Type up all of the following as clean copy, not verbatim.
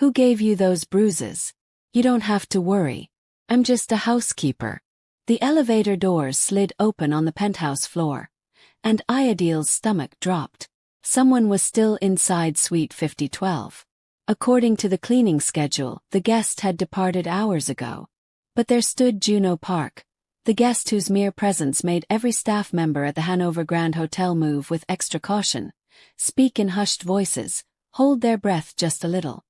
Who gave you those bruises? You don't have to worry. I'm just a housekeeper. The elevator doors slid open on the penthouse floor, and Ayodele's stomach dropped. Someone was still inside Suite 5012. According to the cleaning schedule, the guest had departed hours ago. But there stood Junho Park, the guest whose mere presence made every staff member at the Hanover Grand Hotel move with extra caution, speak in hushed voices, hold their breath just a little.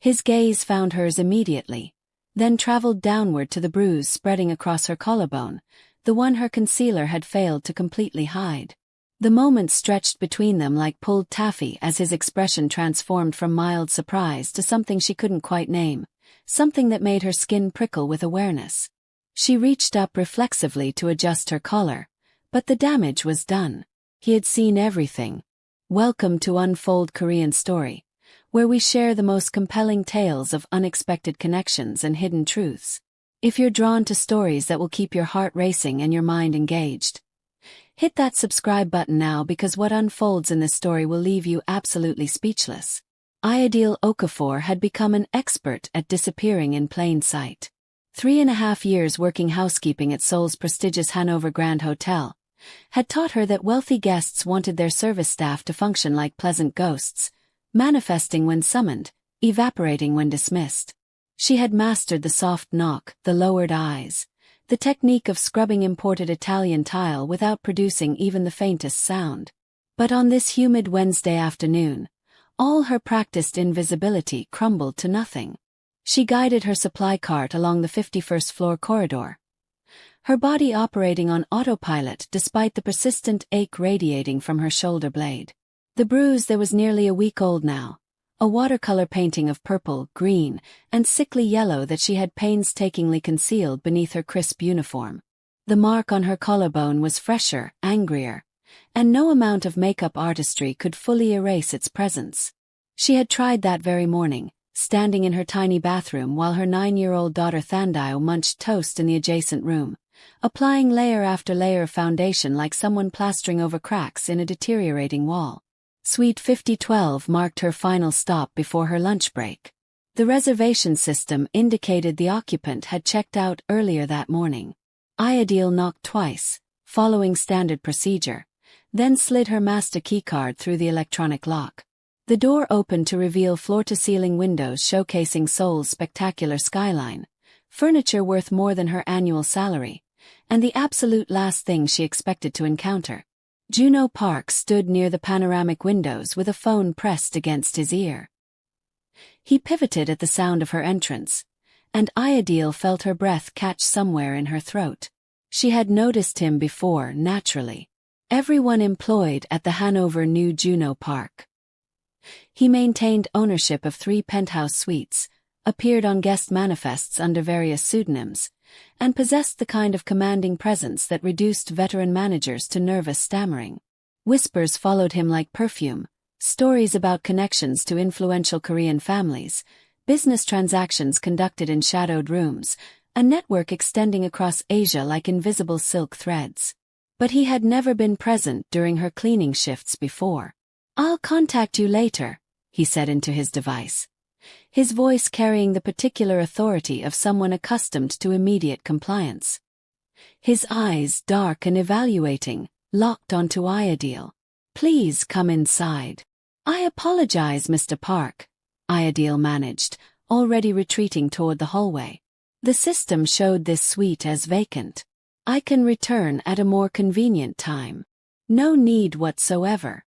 His gaze found hers immediately, then traveled downward to the bruise spreading across her collarbone, the one her concealer had failed to completely hide. The moment stretched between them like pulled taffy as his expression transformed from mild surprise to something she couldn't quite name, something that made her skin prickle with awareness. She reached up reflexively to adjust her collar, but the damage was done. He had seen everything. Welcome to Unfold Korean Story, where we share the most compelling tales of unexpected connections and hidden truths. If you're drawn to stories that will keep your heart racing and your mind engaged, hit that subscribe button now, because what unfolds in this story will leave you absolutely speechless. Ayodele Okafor had become an expert at disappearing in plain sight. 3.5 years working housekeeping at Seoul's prestigious Hanover Grand Hotel had taught her that wealthy guests wanted their service staff to function like pleasant ghosts, manifesting when summoned, evaporating when dismissed. She had mastered the soft knock, the lowered eyes, the technique of scrubbing imported Italian tile without producing even the faintest sound. But on this humid Wednesday afternoon, all her practiced invisibility crumbled to nothing. She guided her supply cart along the 51st floor corridor, her body operating on autopilot despite the persistent ache radiating from her shoulder blade. The bruise that was nearly a week old now, a watercolor painting of purple, green, and sickly yellow that she had painstakingly concealed beneath her crisp uniform. The mark on her collarbone was fresher, angrier, and no amount of makeup artistry could fully erase its presence. She had tried that very morning, standing in her tiny bathroom while her 9-year-old daughter Thandile munched toast in the adjacent room, applying layer after layer of foundation like someone plastering over cracks in a deteriorating wall. Suite 5012 marked her final stop before her lunch break. The reservation system indicated the occupant had checked out earlier that morning. Ayodele knocked twice, following standard procedure, then slid her master keycard through the electronic lock. The door opened to reveal floor-to-ceiling windows showcasing Seoul's spectacular skyline, furniture worth more than her annual salary, and the absolute last thing she expected to encounter. Junho Park stood near the panoramic windows with a phone pressed against his ear. He pivoted at the sound of her entrance, and Ayodele felt her breath catch somewhere in her throat. She had noticed him before, naturally. Everyone employed at the Hanover knew Junho Park. He maintained ownership of 3 penthouse suites, appeared on guest manifests under various pseudonyms, and possessed the kind of commanding presence that reduced veteran managers to nervous stammering. Whispers followed him like perfume, stories about connections to influential Korean families, business transactions conducted in shadowed rooms, a network extending across Asia like invisible silk threads. But he had never been present during her cleaning shifts before. "I'll contact you later," he said into his device, his voice carrying the particular authority of someone accustomed to immediate compliance. His eyes, dark and evaluating, locked onto Ayodele. "Please come inside." "I apologize, Mr. Park," Ayodele managed, already retreating toward the hallway. "The system showed this suite as vacant. I can return at a more convenient time." "No need whatsoever."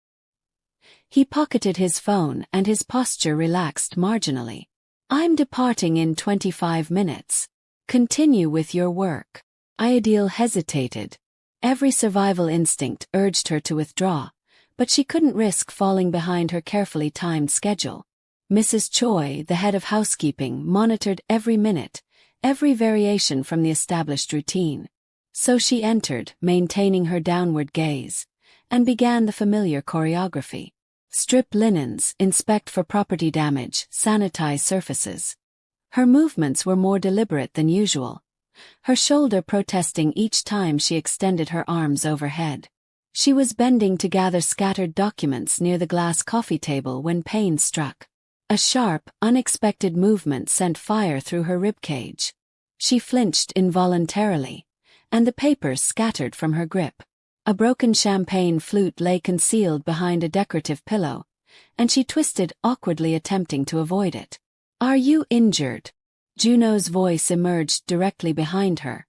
He pocketed his phone and his posture relaxed marginally. "I'm departing in 25 minutes. Continue with your work." Ayodele hesitated. Every survival instinct urged her to withdraw, but she couldn't risk falling behind her carefully timed schedule. Mrs. Choi, the head of housekeeping, monitored every minute, every variation from the established routine. So she entered, maintaining her downward gaze, and began the familiar choreography. Strip linens, inspect for property damage, sanitize surfaces. Her movements were more deliberate than usual, her shoulder protesting each time she extended her arms overhead. She was bending to gather scattered documents near the glass coffee table when pain struck. A sharp, unexpected movement sent fire through her ribcage. She flinched involuntarily, and the papers scattered from her grip. A broken champagne flute lay concealed behind a decorative pillow, and she twisted awkwardly, attempting to avoid it. "Are you injured?" Junho's voice emerged directly behind her,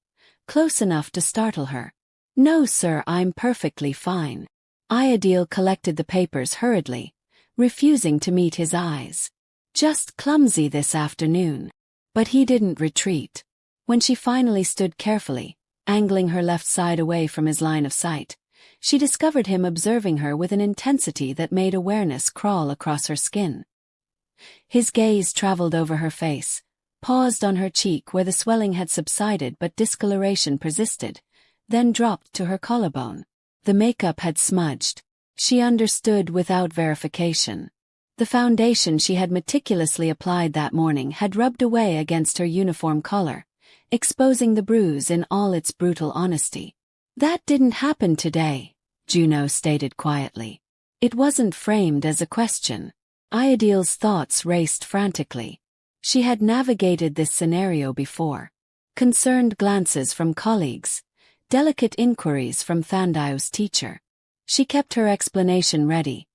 close enough to startle her. "No, sir, I'm perfectly fine." Ayodele collected the papers hurriedly, refusing to meet his eyes. "Just clumsy this afternoon." But he didn't retreat. When she finally stood carefully, angling her left side away from his line of sight, she discovered him observing her with an intensity that made awareness crawl across her skin. His gaze traveled over her face, paused on her cheek where the swelling had subsided but discoloration persisted, then dropped to her collarbone. The makeup had smudged. She understood without verification. The foundation she had meticulously applied that morning had rubbed away against her uniform collar, exposing the bruise in all its brutal honesty. "That didn't happen today," Junho stated quietly. It wasn't framed as a question. Ayodele's thoughts raced frantically. She had navigated this scenario before. Concerned glances from colleagues, delicate inquiries from Thandai's teacher. She kept her explanation ready,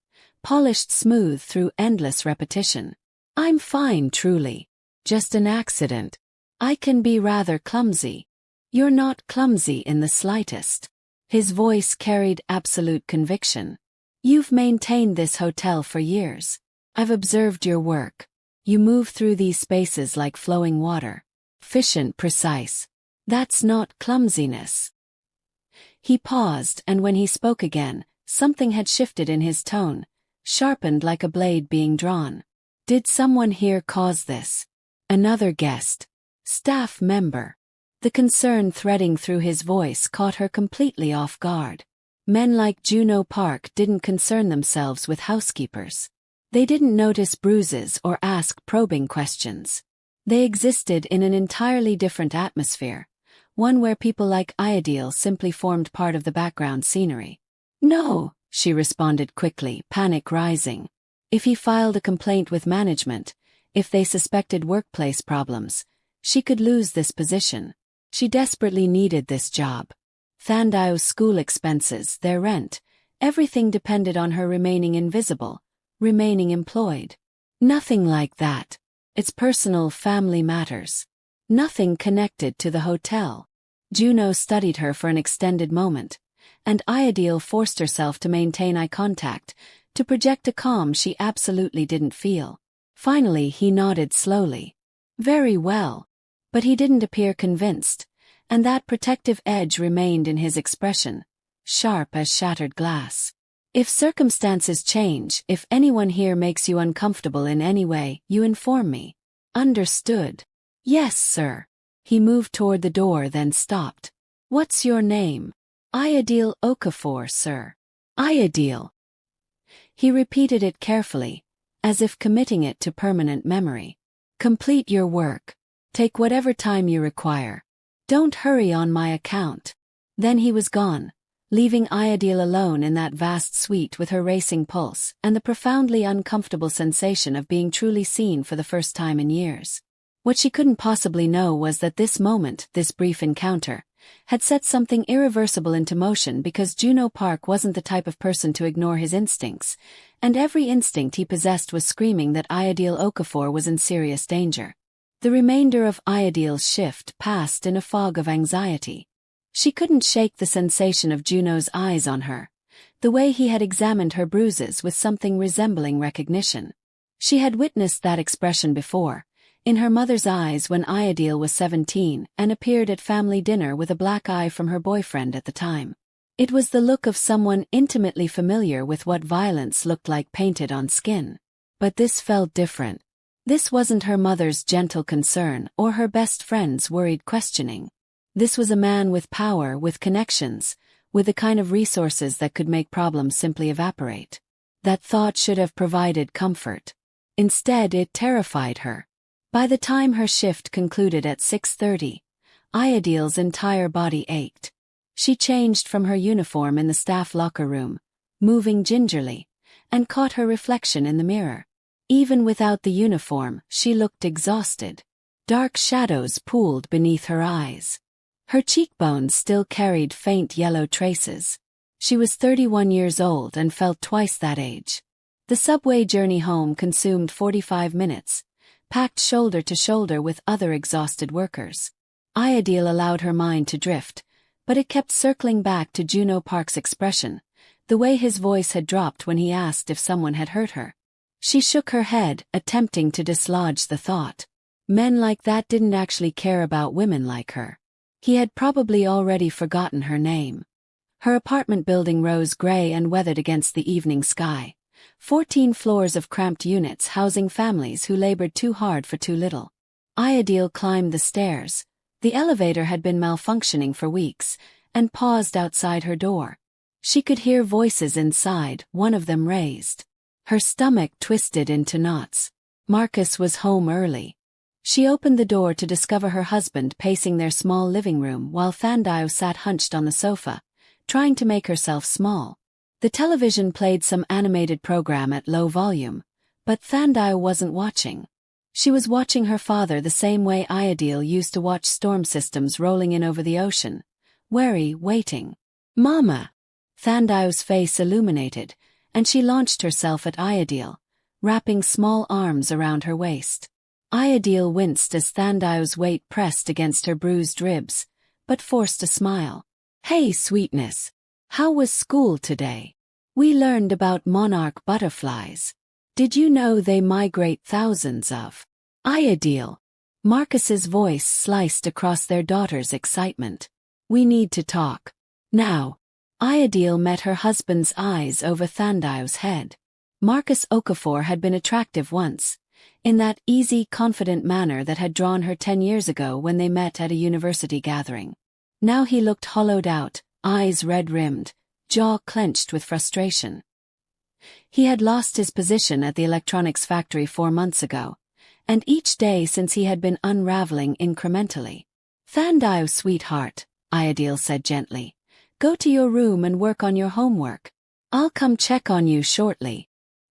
polished smooth through endless repetition. "I'm fine, truly. Just an accident. I can be rather clumsy." "You're not clumsy in the slightest." His voice carried absolute conviction. "You've maintained this hotel for years. I've observed your work. You move through these spaces like flowing water. Efficient, precise. That's not clumsiness." He paused, and when he spoke again, something had shifted in his tone, sharpened like a blade being drawn. "Did someone here cause this?" "Another guest. Staff member." The concern threading through his voice caught her completely off guard. Men like Junho Park didn't concern themselves with housekeepers. They didn't notice bruises or ask probing questions. They existed in an entirely different atmosphere, one where people like Ayodele simply formed part of the background scenery. "No," she responded quickly, panic rising. If he filed a complaint with management, if they suspected workplace problems, she could lose this position. She desperately needed this job. Thandai's school expenses, their rent, everything depended on her remaining invisible, remaining employed. Nothing like that. It's personal family matters. Nothing connected to the hotel. Junho studied her for an extended moment, and Ayodele forced herself to maintain eye contact, to project a calm she absolutely didn't feel. Finally he nodded slowly. "Very well." But he didn't appear convinced, and that protective edge remained in his expression, sharp as shattered glass. "If circumstances change, if anyone here makes you uncomfortable in any way, you inform me." "Understood." "Yes, sir." He moved toward the door, then stopped. "What's your name?" "Ayodele Okafor, sir." "Ayodele." He repeated it carefully, as if committing it to permanent memory. "Complete your work. Take whatever time you require. Don't hurry on my account." Then he was gone, leaving Ayodele alone in that vast suite with her racing pulse and the profoundly uncomfortable sensation of being truly seen for the first time in years. What she couldn't possibly know was that this moment, this brief encounter, had set something irreversible into motion, because Junho Park wasn't the type of person to ignore his instincts, and every instinct he possessed was screaming that Ayodele Okafor was in serious danger. The remainder of Ayodele's shift passed in a fog of anxiety. She couldn't shake the sensation of Junho's eyes on her, the way he had examined her bruises with something resembling recognition. She had witnessed that expression before, in her mother's eyes when Ayodele was 17 and appeared at family dinner with a black eye from her boyfriend at the time. It was the look of someone intimately familiar with what violence looked like painted on skin. But this felt different. This wasn't her mother's gentle concern or her best friend's worried questioning. This was a man with power, with connections, with the kind of resources that could make problems simply evaporate. That thought should have provided comfort. Instead, it terrified her. By the time her shift concluded at 6:30, Ayodele's entire body ached. She changed from her uniform in the staff locker room, moving gingerly, and caught her reflection in the mirror. Even without the uniform, she looked exhausted. Dark shadows pooled beneath her eyes. Her cheekbones still carried faint yellow traces. She was 31 years old and felt twice that age. The subway journey home consumed 45 minutes, packed shoulder to shoulder with other exhausted workers. Ayodele allowed her mind to drift, but it kept circling back to Junho Park's expression, the way his voice had dropped when he asked if someone had hurt her. She shook her head, attempting to dislodge the thought. Men like that didn't actually care about women like her. He had probably already forgotten her name. Her apartment building rose gray and weathered against the evening sky. 14 floors of cramped units housing families who labored too hard for too little. Ayodele climbed the stairs. The elevator had been malfunctioning for weeks, and paused outside her door. She could hear voices inside, one of them raised. Her stomach twisted into knots. Marcus was home early. She opened the door to discover her husband pacing their small living room while Thandao sat hunched on the sofa, trying to make herself small. The television played some animated program at low volume, but Thandao wasn't watching. She was watching her father the same way Ayodele used to watch storm systems rolling in over the ocean, wary, waiting. "Mama!" Thandao's face illuminated, and she launched herself at Ayodele, wrapping small arms around her waist. Ayodele winced as Thandao's weight pressed against her bruised ribs, but forced a smile. "Hey, sweetness. How was school today? We learned about monarch butterflies. Did you know they migrate thousands of?" Ayodele. Marcus's voice sliced across their daughter's excitement. "We need to talk. Now." Ayodele met her husband's eyes over Thandao's head. Marcus Okafor had been attractive once, in that easy, confident manner that had drawn her 10 years ago when they met at a university gathering. Now he looked hollowed out, eyes red-rimmed, jaw clenched with frustration. He had lost his position at the electronics factory 4 months ago, and each day since he had been unraveling incrementally. "Thandao, sweetheart," Ayodele said gently, "go to your room and work on your homework. I'll come check on you shortly.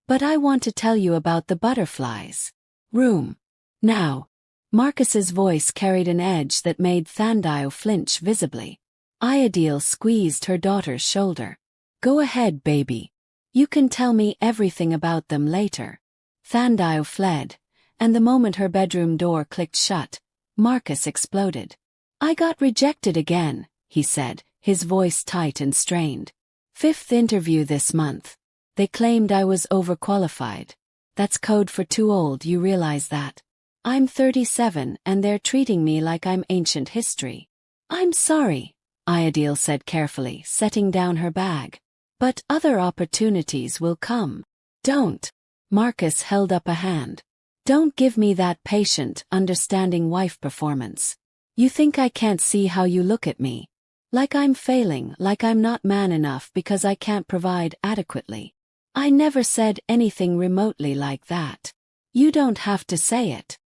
But I want to tell you about the butterflies. Room. Now." Marcus's voice carried an edge that made Thandao flinch visibly. Ayodele squeezed her daughter's shoulder. "Go ahead, baby. You can tell me everything about them later." Thandao fled, and the moment her bedroom door clicked shut, Marcus exploded. "I got rejected again," he said, his voice tight and strained. "5th interview this month. They claimed I was overqualified. That's code for too old, you realize that? I'm 37 and they're treating me like I'm ancient history." "I'm sorry," Ayodele said carefully, setting down her bag. "But other opportunities will come." "Don't." Marcus held up a hand. "Don't give me that patient, understanding wife performance. You think I can't see how you look at me? Like I'm failing, like I'm not man enough because I can't provide adequately. I never said anything remotely like that. You don't have to say it."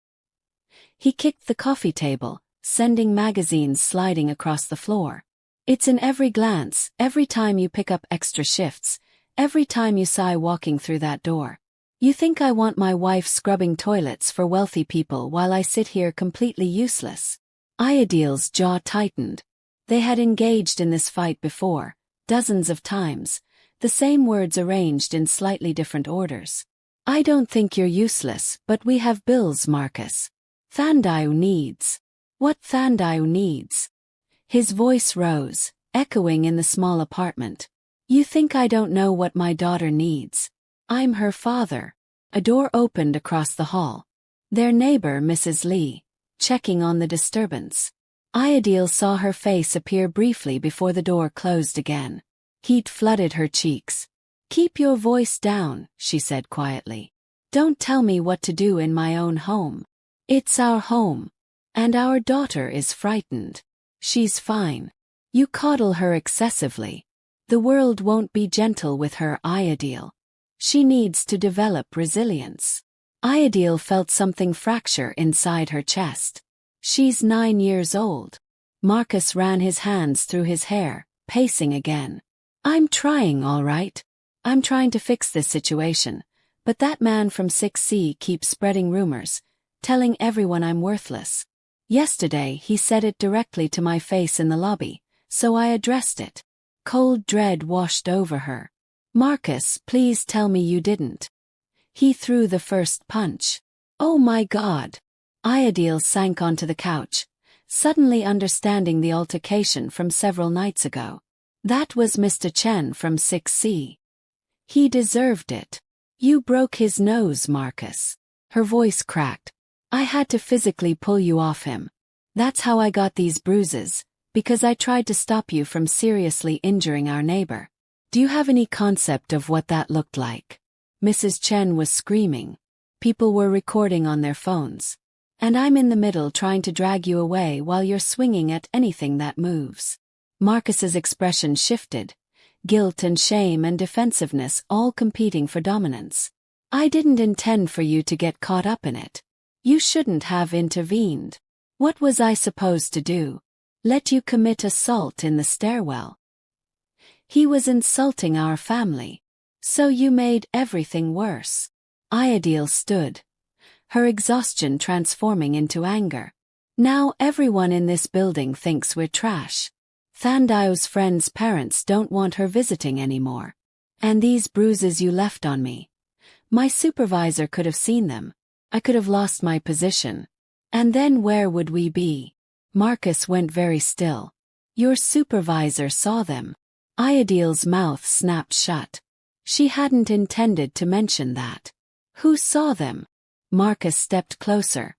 He kicked the coffee table, sending magazines sliding across the floor. "It's in every glance, every time you pick up extra shifts, every time you sigh walking through that door. You think I want my wife scrubbing toilets for wealthy people while I sit here completely useless?" Ayodele's jaw tightened. They had engaged in this fight before, dozens of times, the same words arranged in slightly different orders. "I don't think you're useless, but we have bills, Marcus. Thandao needs." "What Thandao needs?" His voice rose, echoing in the small apartment. "You think I don't know what my daughter needs? I'm her father." A door opened across the hall. Their neighbor, Mrs. Lee, checking on the disturbance. Ayodele saw her face appear briefly before the door closed again. Heat flooded her cheeks. "Keep your voice down," she said quietly. "Don't tell me what to do in my own home. It's our home. And our daughter is frightened. She's fine. You coddle her excessively. The world won't be gentle with her, Ayodele. She needs to develop resilience." Ayodele felt something fracture inside her chest. "She's 9 years old." Marcus ran his hands through his hair, pacing again. "I'm trying, all right. I'm trying to fix this situation, But that man from 6C keeps spreading rumors, telling everyone I'm worthless. Yesterday he said it directly to my face in the lobby, so I addressed it. Cold dread washed over her. Marcus, please tell me you didn't. He threw the first punch. Oh my God. Ayodele sank onto the couch, suddenly understanding the altercation from several nights ago. That was Mr. Chen from 6C. He deserved it. You broke his nose, Marcus. Her voice cracked. I had to physically pull you off him. That's how I got these bruises, because I tried to stop you from seriously injuring our neighbor. Do you have any concept of what that looked like? Mrs. Chen was screaming. People were recording on their phones. And I'm in the middle trying to drag you away while you're swinging at anything that moves. Marcus's expression shifted. Guilt and shame and defensiveness all competing for dominance. I didn't intend for you to get caught up in it. You shouldn't have intervened. What was I supposed to do? Let you commit assault in the stairwell? He was insulting our family. So you made everything worse. Ayodele stood, her exhaustion transforming into anger. Now everyone in this building thinks we're trash. Thandai's friend's parents don't want her visiting anymore. And these bruises you left on me. My supervisor could have seen them. I could have lost my position. And then where would we be? Marcus went very still. Your supervisor saw them. Ayodele's mouth snapped shut. She hadn't intended to mention that. Who saw them? Marcus stepped closer,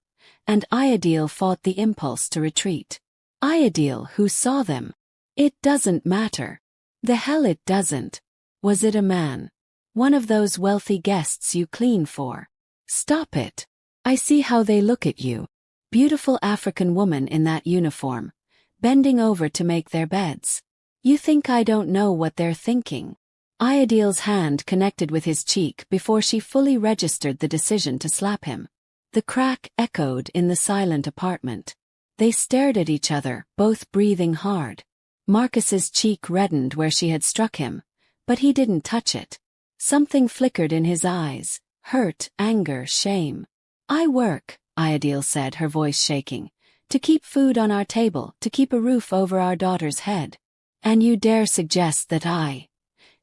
and Ayodele fought the impulse to retreat. Ayodele, who saw them? It doesn't matter. The hell it doesn't. Was it a man? One of those wealthy guests you clean for? Stop it. I see how they look at you. Beautiful African woman in that uniform, bending over to make their beds. You think I don't know what they're thinking? Ayodele's hand connected with his cheek before she fully registered the decision to slap him. The crack echoed in the silent apartment. They stared at each other, both breathing hard. Marcus's cheek reddened where she had struck him, but he didn't touch it. Something flickered in his eyes, hurt, anger, shame. I work, Ayodele said, her voice shaking, to keep food on our table, to keep a roof over our daughter's head. And you dare suggest that I...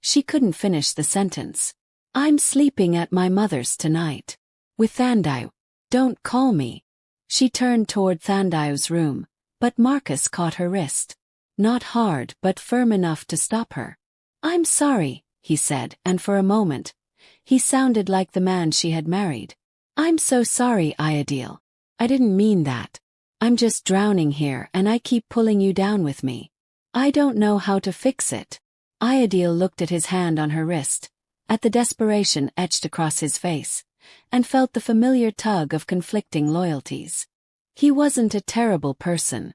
She couldn't finish the sentence. I'm sleeping at my mother's tonight. With Thandai. Don't call me. She turned toward Thandai's room, but Marcus caught her wrist. Not hard, but firm enough to stop her. I'm sorry, he said, and for a moment, he sounded like the man she had married. I'm so sorry, Ayodele. I didn't mean that. I'm just drowning here and I keep pulling you down with me. I don't know how to fix it. Ayodele looked at his hand on her wrist, at the desperation etched across his face, and felt the familiar tug of conflicting loyalties. He wasn't a terrible person.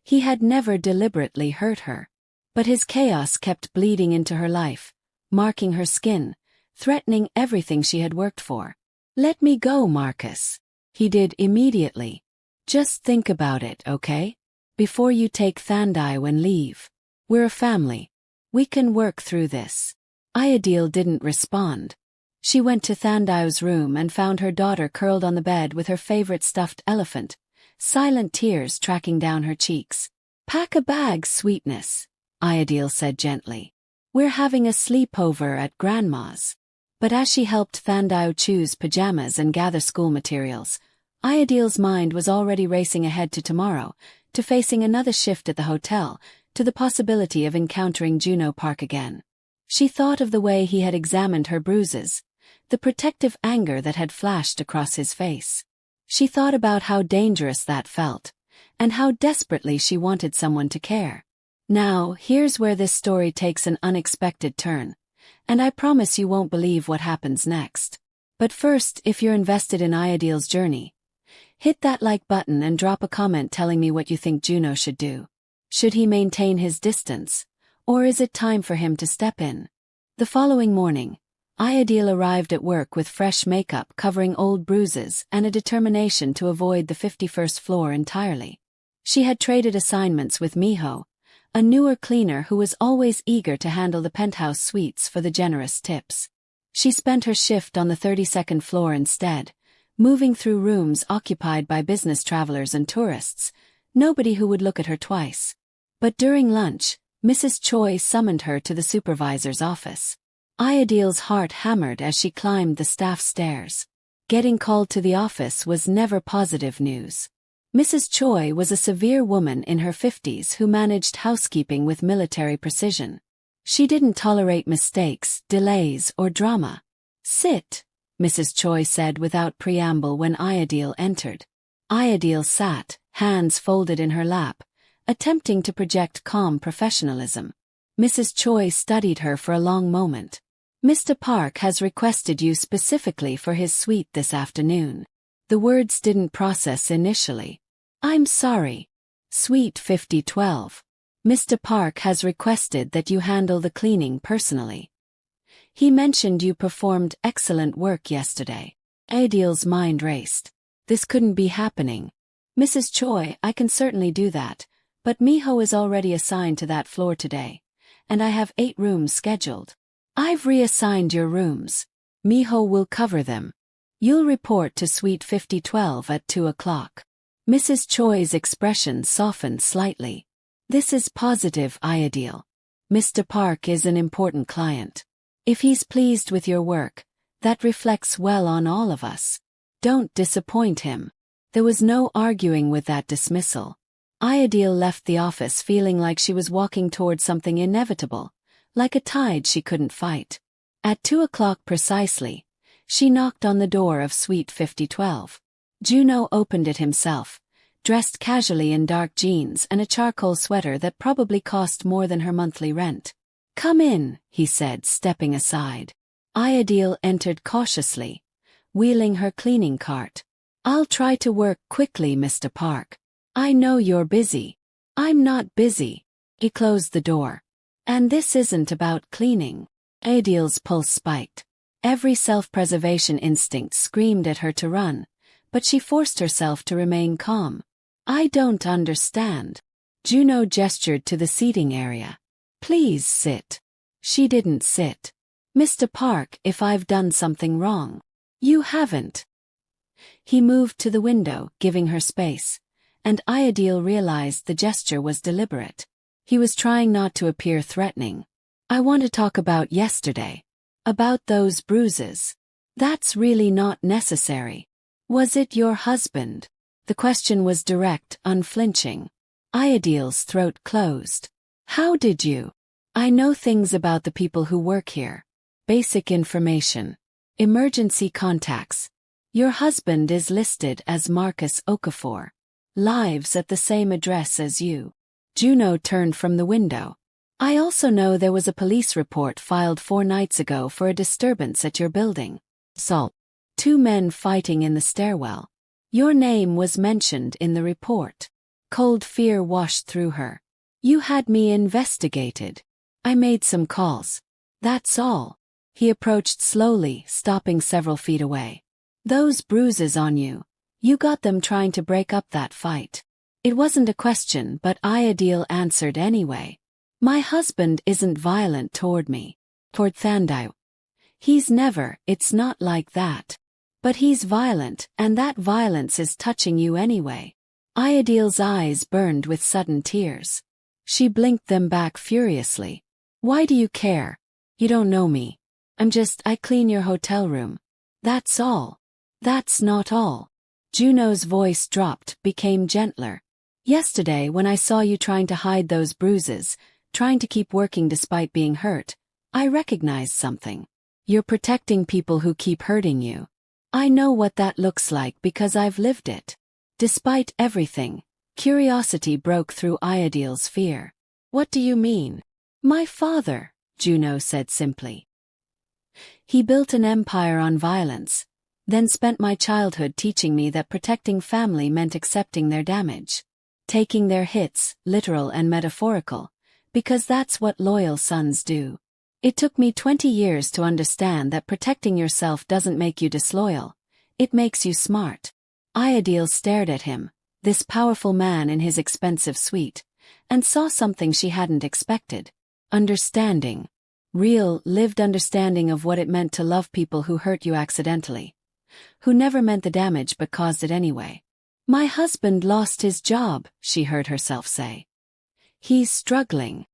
He had never deliberately hurt her. But his chaos kept bleeding into her life, marking her skin, threatening everything she had worked for. Let me go, Marcus. He did immediately. Just think about it, okay? Before you take Thandai and leave. We're a family. We can work through this. Ayodele didn't respond. She went to Thandai's room and found her daughter curled on the bed with her favorite stuffed elephant, silent tears tracking down her cheeks. Pack a bag, sweetness, Ayodele said gently. We're having a sleepover at Grandma's. But as she helped Thandai choose pajamas and gather school materials, Ayodele's mind was already racing ahead to tomorrow, to facing another shift at the hotel, to the possibility of encountering Junho Park again. She thought of the way he had examined her bruises, the protective anger that had flashed across his face. She thought about how dangerous that felt, and how desperately she wanted someone to care. Now, here's where this story takes an unexpected turn, and I promise you won't believe what happens next. But first, if you're invested in Ayodele's journey, hit that like button and drop a comment telling me what you think Junho should do. Should he maintain his distance, or is it time for him to step in? The following morning, Ayodele arrived at work with fresh makeup covering old bruises and a determination to avoid the 51st floor entirely. She had traded assignments with Miho, a newer cleaner who was always eager to handle the penthouse suites for the generous tips. She spent her shift on the 32nd floor instead, moving through rooms occupied by business travelers and tourists, nobody who would look at her twice. But during lunch, Mrs. Choi summoned her to the supervisor's office. Ayodele's heart hammered as she climbed the staff stairs. Getting called to the office was never positive news. Mrs. Choi was a severe woman in her 50s who managed housekeeping with military precision. She didn't tolerate mistakes, delays, or drama. "Sit," Mrs. Choi said without preamble when Ayodele entered. Ayodele sat, hands folded in her lap, attempting to project calm professionalism. Mrs. Choi studied her for a long moment. "Mr. Park has requested you specifically for his suite this afternoon." The words didn't process initially. "I'm sorry. Suite 5012. Mr. Park has requested that you handle the cleaning personally. He mentioned you performed excellent work yesterday." Ayodele's mind raced. This couldn't be happening. "Mrs. Choi, I can certainly do that, but Miho is already assigned to that floor today, and I have 8 rooms scheduled. I've reassigned your rooms. Miho will cover them. You'll report to Suite 5012 at 2 o'clock. Mrs. Choi's expression softened slightly. "This is positive, Ayodele. Mr. Park is an important client. If he's pleased with your work, that reflects well on all of us. Don't disappoint him." There was no arguing with that dismissal. Ayodele left the office feeling like she was walking toward something inevitable, like a tide she couldn't fight. At 2 o'clock precisely, she knocked on the door of Suite 5012. Junho opened it himself, dressed casually in dark jeans and a charcoal sweater that probably cost more than her monthly rent. "Come in," he said, stepping aside. Ayodele entered cautiously, wheeling her cleaning cart. "I'll try to work quickly, Mr. Park. I know you're busy." "I'm not busy." He closed the door. "And this isn't about cleaning." Ayodele's pulse spiked. Every self-preservation instinct screamed at her to run, but she forced herself to remain calm. "I don't understand." Junho gestured to the seating area. "Please sit." She didn't sit. "Mr. Park, if I've done something wrong." "You haven't." He moved to the window, giving her space, and Ayodele realized the gesture was deliberate. He was trying not to appear threatening. "I want to talk about yesterday. About those bruises." "That's really not necessary." "Was it your husband?" The question was direct, unflinching. Ayodele's throat closed. "How did you?" "I know things about the people who work here. Basic information. Emergency contacts. Your husband is listed as Marcus Okafor. Lives at the same address as you." Junho turned from the window. "I also know there was a police report filed 4 nights ago for a disturbance at your building. Seoul. 2 men fighting in the stairwell. Your name was mentioned in the report." Cold fear washed through her. "You had me investigated. I made some calls. That's all." He approached slowly, stopping several feet away. "Those bruises on you, you got them trying to break up that fight." It wasn't a question, but Ayodele answered anyway. "My husband isn't violent toward me. Toward Thandai. He's never, it's not like that. But he's violent, and that violence is touching you anyway." Ayodele's eyes burned with sudden tears. She blinked them back furiously. "Why do you care? You don't know me. I clean your hotel room. That's all." "That's not all." Junho's voice dropped, became gentler. "Yesterday when I saw you trying to hide those bruises, trying to keep working despite being hurt, I recognized something. You're protecting people who keep hurting you. I know what that looks like because I've lived it." Despite everything, curiosity broke through Ayodele's fear. "What do you mean?" "My father," Junho said simply. "He built an empire on violence, then spent my childhood teaching me that protecting family meant accepting their damage. Taking their hits, literal and metaphorical, because that's what loyal sons do. It took me 20 years to understand that protecting yourself doesn't make you disloyal, it makes you smart." Ayodele stared at him, this powerful man in his expensive suite, and saw something she hadn't expected. Understanding. Real, lived understanding of what it meant to love people who hurt you accidentally. Who never meant the damage but caused it anyway. My husband lost his job, she heard herself say. He's struggling.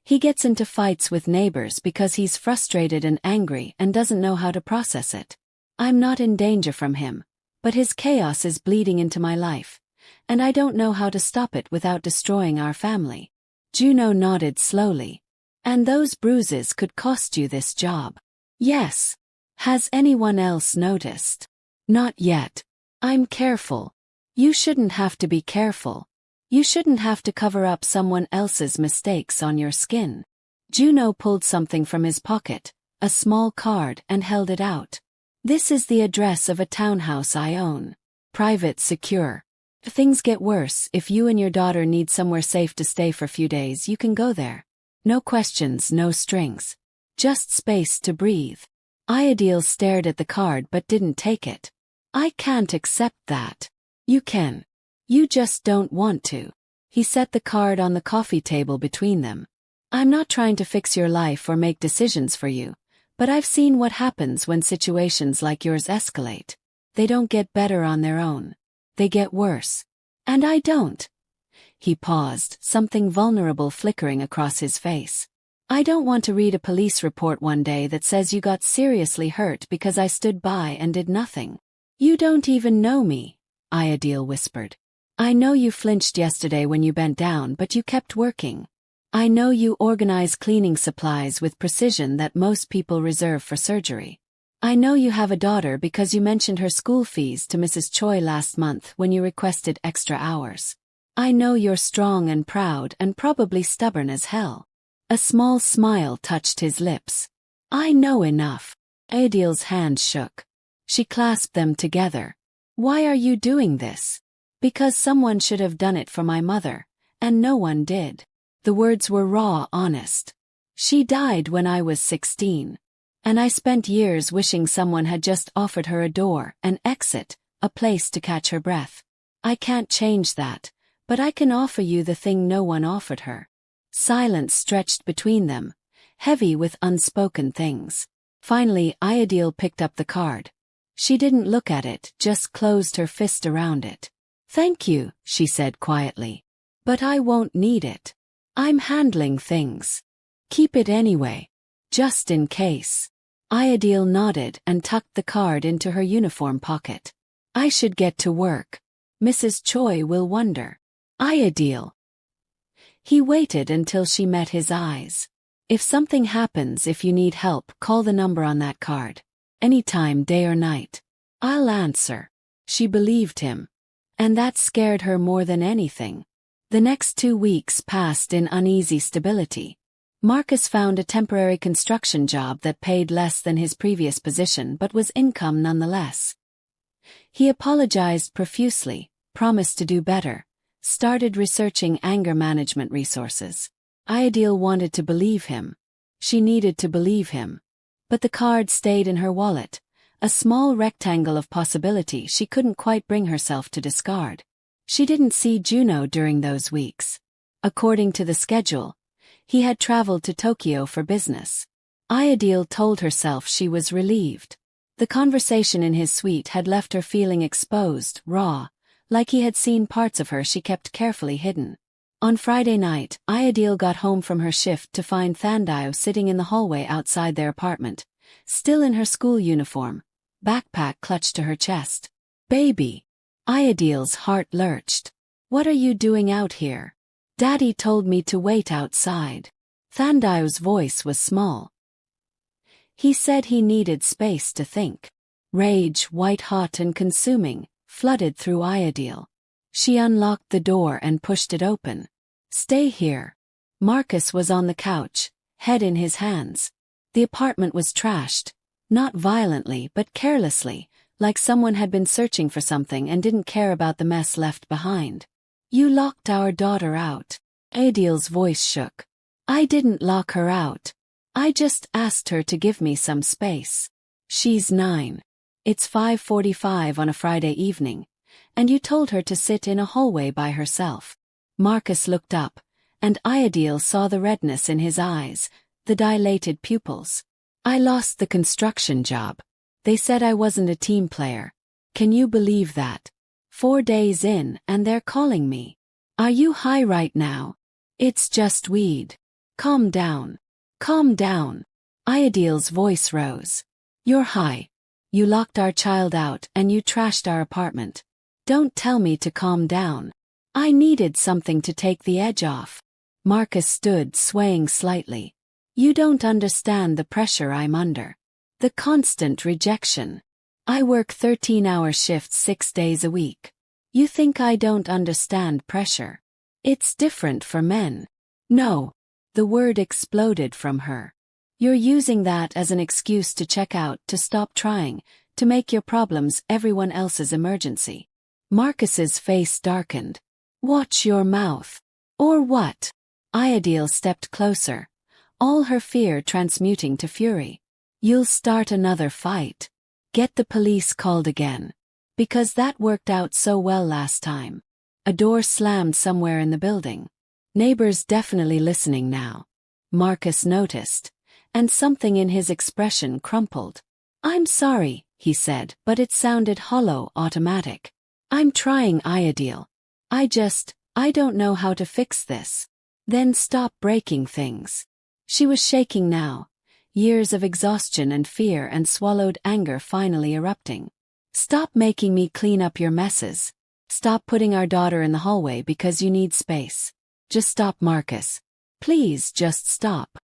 He gets into fights with neighbors because he's frustrated and angry and doesn't know how to process it. I'm not in danger from him, but his chaos is bleeding into my life, and I don't know how to stop it without destroying our family. Junho nodded slowly. And those bruises could cost you this job. Yes. Has anyone else noticed? Not yet. I'm careful. You shouldn't have to be careful. You shouldn't have to cover up someone else's mistakes on your skin. Junho pulled something from his pocket, a small card, and held it out. This is the address of a townhouse I own. Private, secure. If things get worse, if you and your daughter need somewhere safe to stay for a few days, you can go there. No questions, no strings. Just space to breathe. Ayodele stared at the card but didn't take it. I can't accept that. You can. You just don't want to. He set the card on the coffee table between them. I'm not trying to fix your life or make decisions for you, but I've seen what happens when situations like yours escalate. They don't get better on their own. They get worse. And I don't. He paused, something vulnerable flickering across his face. I don't want to read a police report one day that says you got seriously hurt because I stood by and did nothing. You don't even know me, Ayodele whispered. I know you flinched yesterday when you bent down, but you kept working. I know you organize cleaning supplies with precision that most people reserve for surgery. I know you have a daughter because you mentioned her school fees to Mrs. Choi last month when you requested extra hours. I know you're strong and proud and probably stubborn as hell. A small smile touched his lips. I know enough. Ayodele's hand shook. She clasped them together. Why are you doing this? Because someone should have done it for my mother, and no one did. The words were raw, honest. She died when I was 16. And I spent years wishing someone had just offered her a door, an exit, a place to catch her breath. I can't change that. But I can offer you the thing no one offered her. Silence stretched between them, heavy with unspoken things. Finally, Ayodele picked up the card. She didn't look at it, just closed her fist around it. Thank you, she said quietly. But I won't need it. I'm handling things. Keep it anyway. Just in case. Ayodele nodded and tucked the card into her uniform pocket. I should get to work. Mrs. Choi will wonder. Ayodele. He waited until she met his eyes. If something happens, if you need help, call the number on that card. Anytime, day or night. I'll answer. She believed him. And that scared her more than anything. The next 2 weeks passed in uneasy stability. Marcus found a temporary construction job that paid less than his previous position but was income nonetheless. He apologized profusely, promised to do better. Started researching anger management resources. Ayodele wanted to believe him. She needed to believe him. But the card stayed in her wallet, a small rectangle of possibility she couldn't quite bring herself to discard. She didn't see Junho during those weeks. According to the schedule, he had traveled to Tokyo for business. Ayodele told herself she was relieved. The conversation in his suite had left her feeling exposed, raw, like he had seen parts of her she kept carefully hidden. On Friday night, Ayodele got home from her shift to find Thandao sitting in the hallway outside their apartment, still in her school uniform, backpack clutched to her chest. Baby. Ayodele's heart lurched. What are you doing out here? Daddy told me to wait outside. Thandao's voice was small. He said he needed space to think. Rage, white-hot and consuming, flooded through Ayodele. She unlocked the door and pushed it open. Stay here. Marcus was on the couch, head in his hands. The apartment was trashed, not violently but carelessly, like someone had been searching for something and didn't care about the mess left behind. You locked our daughter out. Ayodele's voice shook. I didn't lock her out. I just asked her to give me some space. She's 9. It's 5:45 on a Friday evening, and you told her to sit in a hallway by herself. Marcus looked up, and Ayodele saw the redness in his eyes, The dilated pupils. I lost the construction job. They said I wasn't a team player. Can you believe that? 4 days in and they're calling me. Are you high right now? It's just weed. Calm down. Calm down. Ayodele's voice rose. You're high. You locked our child out and you trashed our apartment. Don't tell me to calm down. I needed something to take the edge off. Marcus stood swaying slightly. You don't understand the pressure I'm under. The constant rejection. I work 13-hour shifts 6 days a week. You think I don't understand pressure? It's different for men. No. The word exploded from her. You're using that as an excuse to check out, to stop trying, to make your problems everyone else's emergency. Marcus's face darkened. Watch your mouth. Or what? Ayodele stepped closer, all her fear transmuting to fury. You'll start another fight. Get the police called again. Because that worked out so well last time. A door slammed somewhere in the building. Neighbors definitely listening now. Marcus noticed, and something in his expression crumpled. I'm sorry, he said, but it sounded hollow, automatic. I'm trying, Ayodele. I don't know how to fix this. Then stop breaking things. She was shaking now, years of exhaustion and fear and swallowed anger finally erupting. Stop making me clean up your messes. Stop putting our daughter in the hallway because you need space. Just stop, Marcus. Please just stop.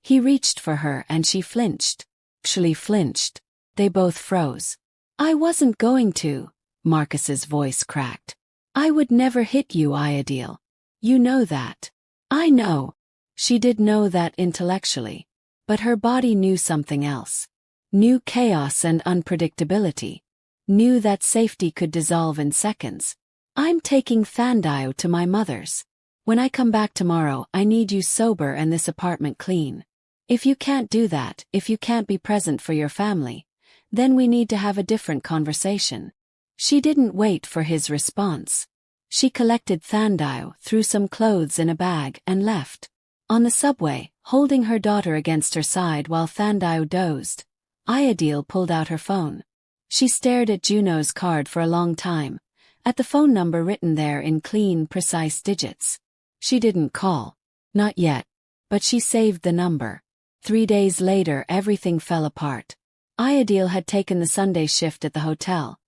He reached for her and she flinched. Actually flinched. They both froze. I wasn't going to. Marcus's voice cracked. I would never hit you, Ayodele. You know that. I know. She did know that intellectually. But her body knew something else. Knew chaos and unpredictability. Knew that safety could dissolve in seconds. I'm taking Thandao to my mother's. When I come back tomorrow, I need you sober and this apartment clean. If you can't do that, if you can't be present for your family, then we need to have a different conversation. She didn't wait for his response. She collected Thandao, threw some clothes in a bag, and left. On the subway, holding her daughter against her side while Thandao dozed, Ayodele pulled out her phone. She stared at Junho's card for a long time, at the phone number written there in clean, precise digits. She didn't call. Not yet. But she saved the number. 3 days later everything fell apart. Ayodele had taken the Sunday shift at the hotel.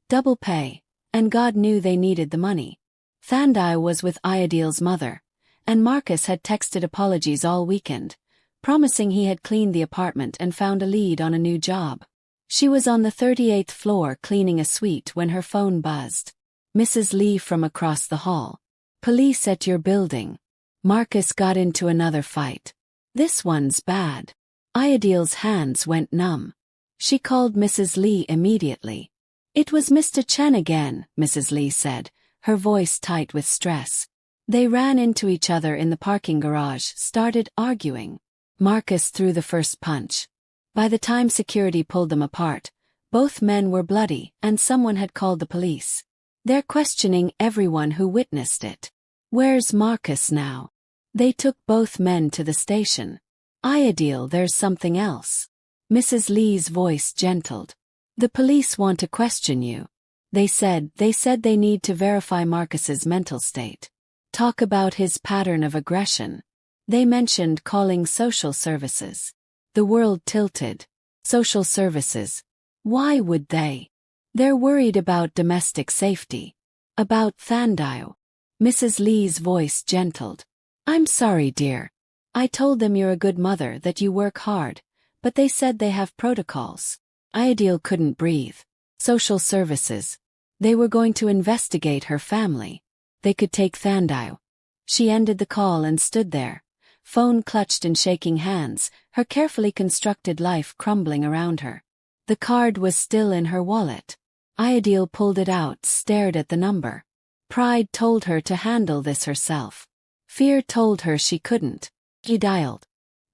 Double pay, and God knew they needed the money. Thandai was with Ayodele's mother, and Marcus had texted apologies all weekend, promising he had cleaned the apartment and found a lead on a new job. She was on the 38th floor cleaning a suite when her phone buzzed. Mrs. Lee from across the hall. Police at your building. Marcus got into another fight. This one's bad. Ayodele's hands went numb. She called Mrs. Lee immediately. It was Mr. Chen again, Mrs. Lee said, her voice tight with stress. They ran into each other in the parking garage, started arguing. Marcus threw the first punch. By the time security pulled them apart, both men were bloody and someone had called the police. They're questioning everyone who witnessed it. Where's Marcus now? They took both men to the station. Ayodele, there's something else. Mrs. Lee's voice gentled. The police want to question you. They said they need to verify Marcus's mental state. Talk about his pattern of aggression. They mentioned calling social services. The world tilted. Social services. Why would they? They're worried about domestic safety. About Thandao. Mrs. Lee's voice gentled. I'm sorry, dear. I told them you're a good mother, that you work hard, but they said they have protocols. Ayodele couldn't breathe. Social services. They were going to investigate her family. They could take Thandao. She ended the call and stood there, phone clutched in shaking hands, her carefully constructed life crumbling around her. The card was still in her wallet. Ayodele pulled it out, stared at the number. Pride told her to handle this herself. Fear told her she couldn't. She dialed.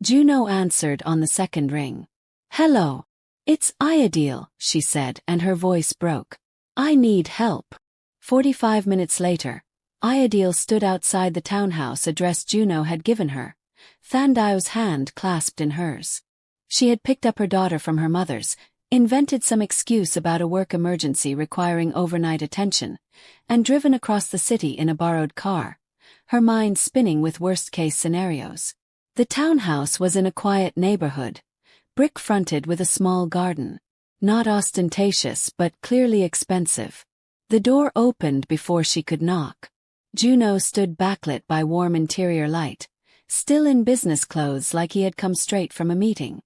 Junho answered on the second ring. Hello. It's Ayodele, she said, and her voice broke. I need help. 45 minutes later, Ayodele stood outside the townhouse address Junho had given her, Thandao's hand clasped in hers. She had picked up her daughter from her mother's, invented some excuse about a work emergency requiring overnight attention, and driven across the city in a borrowed car, her mind spinning with worst-case scenarios. The townhouse was in a quiet neighborhood, brick-fronted with a small garden. Not ostentatious but clearly expensive. The door opened before she could knock. Junho stood backlit by warm interior light, still in business clothes like he had come straight from a meeting.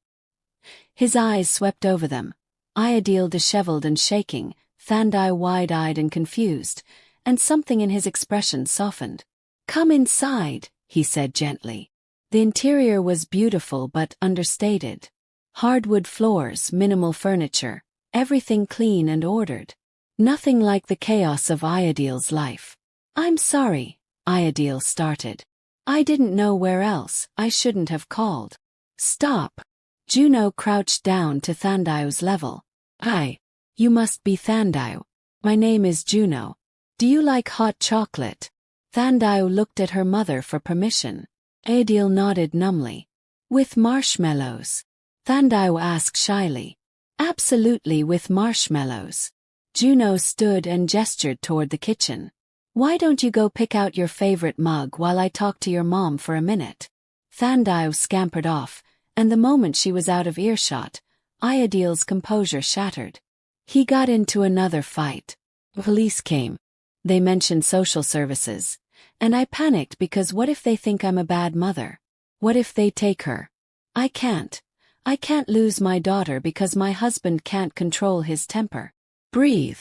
His eyes swept over them, Ayodele disheveled and shaking, Thandao wide-eyed and confused, and something in his expression softened. "Come inside," he said gently. The interior was beautiful but understated. Hardwood floors, minimal furniture, everything clean and ordered. Nothing like the chaos of Ayodele's life. "I'm sorry," Ayodele started. "I didn't know where else, I shouldn't have called." "Stop." Junho crouched down to Thandao's level. "Hi. You must be Thandao. My name is Junho. Do you like hot chocolate?" Thandao looked at her mother for permission. Ayodele nodded numbly. "With marshmallows?" Thandao asked shyly. "Absolutely, with marshmallows." Junho stood and gestured toward the kitchen. "Why don't you go pick out your favorite mug while I talk to your mom for a minute?" Thandao scampered off, and the moment she was out of earshot, Ayodele's composure shattered. He got into another fight. Police came. They mentioned social services. And I panicked because what if they think I'm a bad mother? What if they take her? I can't lose my daughter because my husband can't control his temper. Breathe.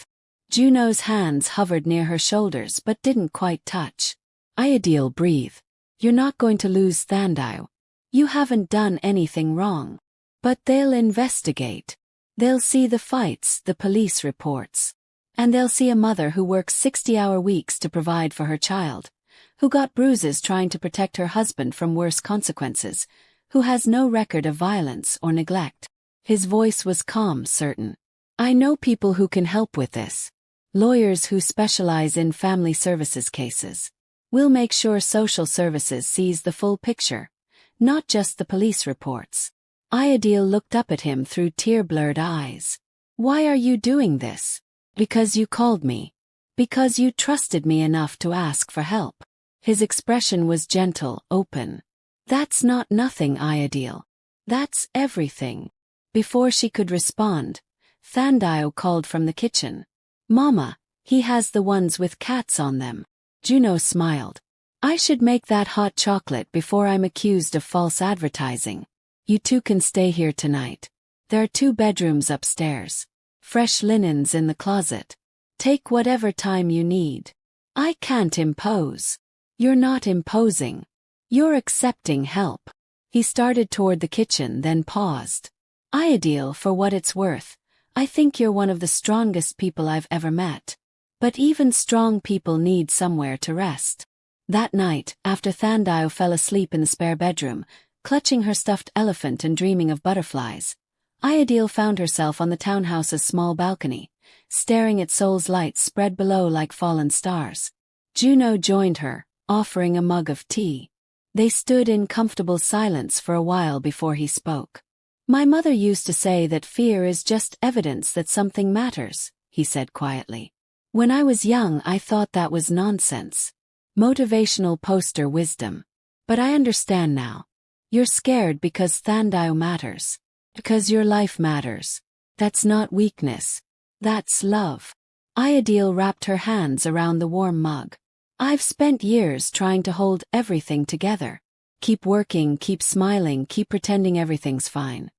Junho's hands hovered near her shoulders but didn't quite touch. Ayodele, breathe. You're not going to lose Thandao. You haven't done anything wrong. But they'll investigate. They'll see the fights, the police reports. And they'll see a mother who works 60-hour weeks to provide for her child, who got bruises trying to protect her husband from worse consequences, who has no record of violence or neglect. His voice was calm, certain. "I know people who can help with this. Lawyers who specialize in family services cases. We'll make sure social services sees the full picture, not just the police reports." Ayodele looked up at him through tear-blurred eyes. "Why are you doing this?" "Because you called me. Because you trusted me enough to ask for help." His expression was gentle, open. "That's not nothing, Ayodele. That's everything." Before she could respond, Thandao called from the kitchen. "Mama, he has the ones with cats on them." Junho smiled. "I should make that hot chocolate before I'm accused of false advertising. You two can stay here tonight. There are 2 bedrooms upstairs. Fresh linens in the closet. Take whatever time you need. I can't impose." "You're not imposing. You're accepting help." He started toward the kitchen then paused. "Ayodele, for what it's worth, I think you're one of the strongest people I've ever met. But even strong people need somewhere to rest." That night, after Thandao fell asleep in the spare bedroom, clutching her stuffed elephant and dreaming of butterflies, Ayodele found herself on the townhouse's small balcony, staring at Seoul's lights spread below like fallen stars. Junho joined her, offering a mug of tea. They stood in comfortable silence for a while before he spoke. "My mother used to say that fear is just evidence that something matters," he said quietly. "When I was young, I thought that was nonsense. Motivational poster wisdom. But I understand now. You're scared because Thandao matters. Because your life matters. That's not weakness. That's love." Ayodele wrapped her hands around the warm mug. "I've spent years trying to hold everything together. Keep working, keep smiling, keep pretending everything's fine.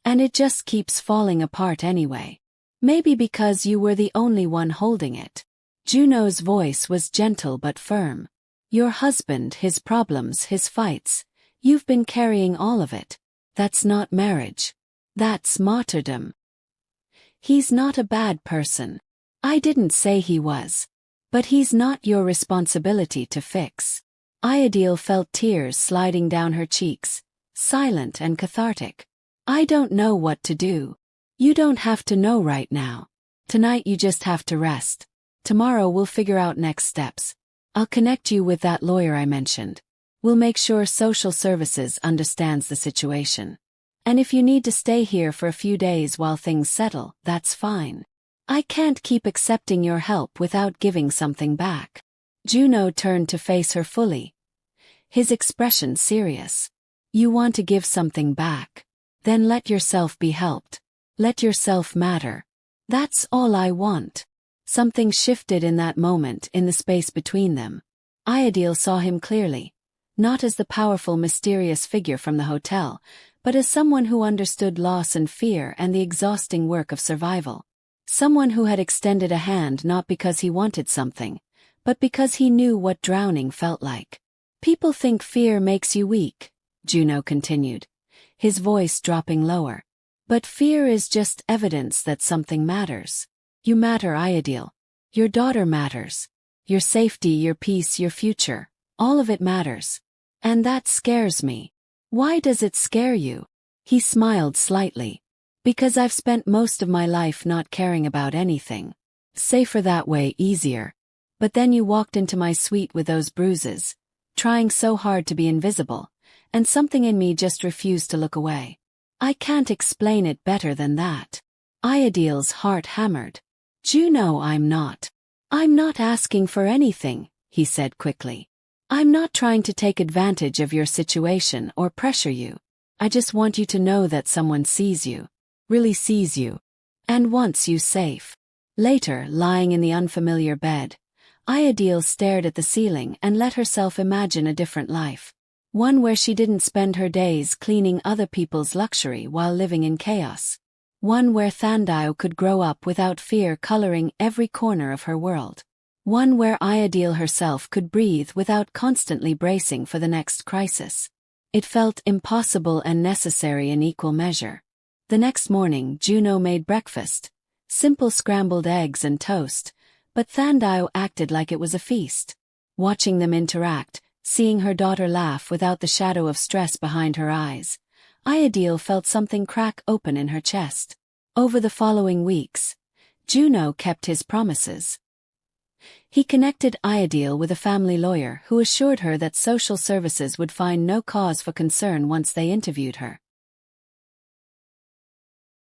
And it just keeps falling apart anyway. Maybe because you were the only one holding it." Junho's voice was gentle but firm. "Your husband, his problems, his fights. You've been carrying all of it. That's not marriage. That's martyrdom. He's not a bad person. I didn't say he was. But he's not your responsibility to fix." Ayodele felt tears sliding down her cheeks, silent and cathartic. "I don't know what to do. You don't have to know right now. Tonight you just have to rest. Tomorrow we'll figure out next steps. I'll connect you with that lawyer I mentioned. We'll make sure social services understands the situation. And if you need to stay here for a few days while things settle, that's fine. I can't keep accepting your help without giving something back. Junho turned to face her fully, his expression serious. You want to give something back? Then let yourself be helped. Let yourself matter. That's all I want. Something shifted in that moment in the space between them. Ayodele saw him clearly, not as the powerful mysterious figure from the hotel, but as someone who understood loss and fear and the exhausting work of survival. Someone who had extended a hand not because he wanted something, but because he knew what drowning felt like. People think fear makes you weak, Junho continued, his voice dropping lower. But fear is just evidence that something matters. You matter, Ayodele. Your daughter matters. Your safety, your peace, your future, all of it matters. And that scares me. Why does it scare you? He smiled slightly. Because I've spent most of my life not caring about anything. Safer that way, easier. But then you walked into my suite with those bruises, trying so hard to be invisible, and something in me just refused to look away. I can't explain it better than that. Ayodele's heart hammered. Junho, I'm not asking for anything, he said quickly. I'm not trying to take advantage of your situation or pressure you. I just want you to know that someone sees you, really sees you, and wants you safe. Later, lying in the unfamiliar bed, Ayodele stared at the ceiling and let herself imagine a different life. One where she didn't spend her days cleaning other people's luxury while living in chaos. One where Thandao could grow up without fear coloring every corner of her world. One where Ayodele herself could breathe without constantly bracing for the next crisis. It felt impossible and necessary in equal measure. The next morning, Junho made breakfast. Simple scrambled eggs and toast, but Thandao acted like it was a feast. Watching them interact, seeing her daughter laugh without the shadow of stress behind her eyes, Ayodele felt something crack open in her chest. Over the following weeks, Junho kept his promises. He connected Ayodele with a family lawyer who assured her that social services would find no cause for concern once they interviewed her.